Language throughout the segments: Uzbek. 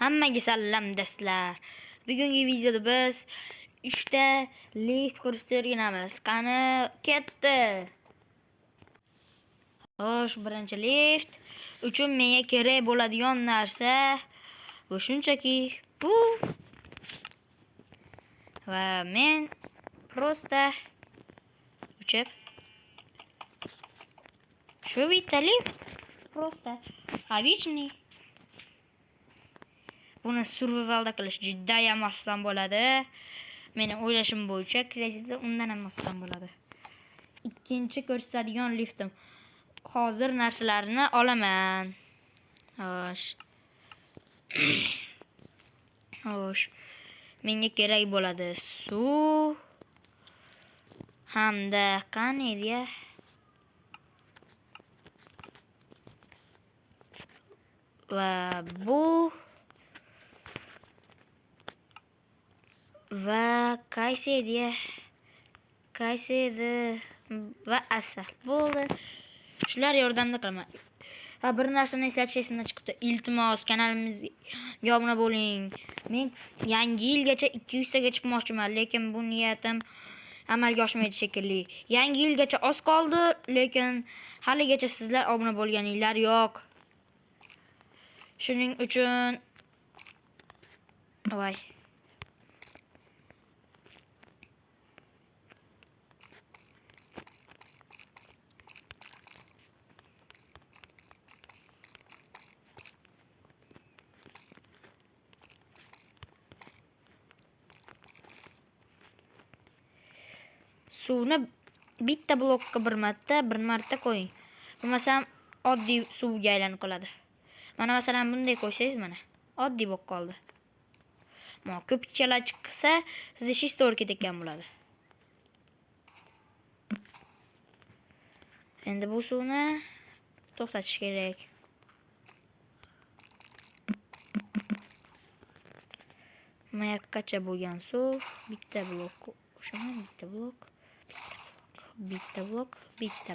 Hammaga salom do'stlar. Bugungi videoda biz 3 ta lift qurishni o'rganamiz. Qani ketdi. Xo'sh, birinchi lift uchun menga kerak bo'ladigan narsa bu shunchaki bu. Va men prosta uchib shu bitta lift prosta обычный. Buni survivalda qilish juda ham oson bo'ladi. Mening o'ylashim bo'yicha kreativda undan ham oson bo'ladi. Ikkinchi ko'rsatadigan liftim. Hozir narsalarni olaman. Xo'sh. Menga kerak bo'ladi suv hamda qani edi? Va bu va qaysi edi va asal bo'ldi. Shular yordamida qilaman. Va bir narsani eslatish esimdan chiqibdi. Iltimos kanalimizga obuna bo'ling. Men yangi yilgacha 200 taga chiqmoqchiman, lekin bu niyatim amalga oshmaydi shekilli. Yangi yilgacha oz qoldi, lekin haligacha sizlar obuna bo'lganinglar yo'q. Shuning uchun voy. Suvni bitta blokka bir marta qo'ying. Bo'lmasam oddiy suvga aylanib qoladi. Mana masalan bunday qo'ysangiz mana oddiy bo'lib qoldi. Mana ko'pikchalar chiqsa, siz ishingiz to'g'ri ketgan bo'ladi. Endi bu suvni to'xtatish kerak. Mayaqacha bo'lgan suv, bitta blok qo'shaman, bitta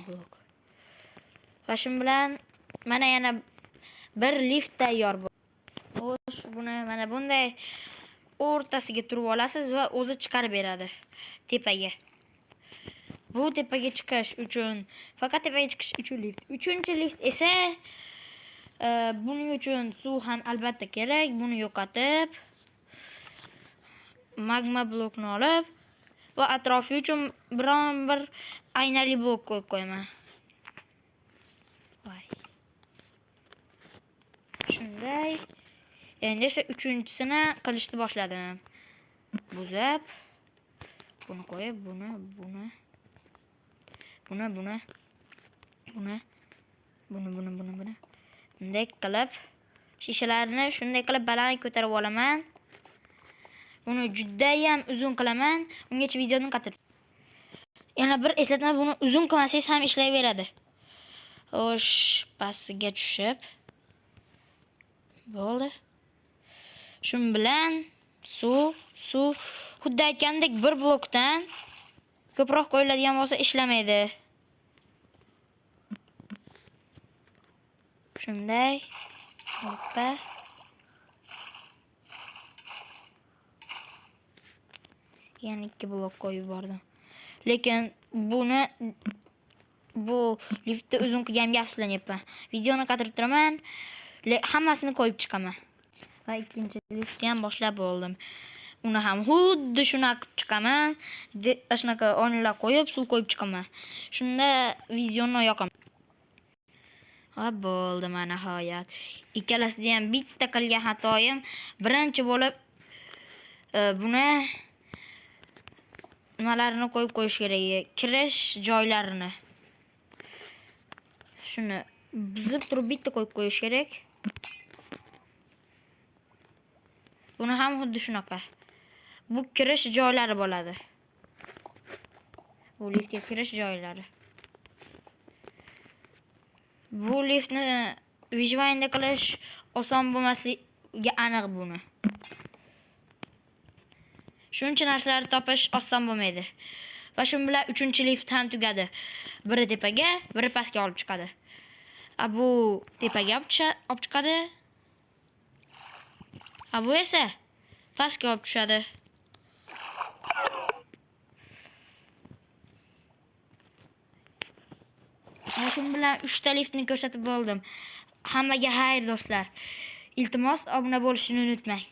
blok. Va shu bilan mana yana bir lift tayyor bo'ldi. Xo'sh, buni mana bunday o'rtasiga turib olasiz va o'zi chiqarib beradi tepaga. Bu tepaga chiqish uchun, faqat tepaga chiqish uchun lift. Uchinchi lift esa buning uchun suv ham albatta kerak. Buni yo'qotib, magma blokni olib va atrofi uchun biron bir aynali blok qo'yib qo'yaman. Voy. Shunday. Endi esa uchinchisini qilishni boshladim. Buzib, buni qo'yib, buni. Bunday qilib shishalarni shunday qilib baland ko'tarib olaman. Buni juda ham uzun qilaman. Ungacha videoni qatir. Yana bir eslatma, buni uzun qilmasangiz ham ishlayveradi. Xo'sh, pastiga tushib bo'ldi. Shun bilan suv xuddi aytgandek bir blokdan ko'proq qo'yiladigan bo'lsa ishlamaydi. Shunday. Hoppa. Yana 2 blok qo'yib yubordim. Lekin bu liftni uzun qilganimga afsuslanyapman. Videoni qatirib turaman, hammasini qo'yib chiqaman. Va ikkinchi liftni ham boshlab bo'ldim. Uni ham xuddi shunaqa qilib chiqaman. Shunaqa o'rnlar qo'yib, suv qo'yib chiqaman. Shunda videoni yoqaman. Va bo'ldi mana nihoyat. Ikkalasida ham bitta qilgan xatoyim birinchi bo'lib buni nimalarni qo'yib qo'yish kerak, kirish joylarini. Shuni buzib turib bitta qo'yib qo'yish kerak. Buni ham xuddi shunaqa. Bu kirish joylari bo'ladi. Bu liftga kirish joylari. Bu liftni vijvanda qilish oson bo'lmasligi aniq buni. Shuncha narsalarni topish oson bo'lmaydi. Va shu bilan 3-lift ham tugadi. Biri tepaga, biri pastga olib chiqadi. Bu tepaga olib chiqadi. Ha bu esa pastga olib tushadi. Mana shu bilan 3 ta liftni ko'rsatib bo'ldim. Hammaga xayr do'stlar. Iltimos obuna bo'lishni unutmang.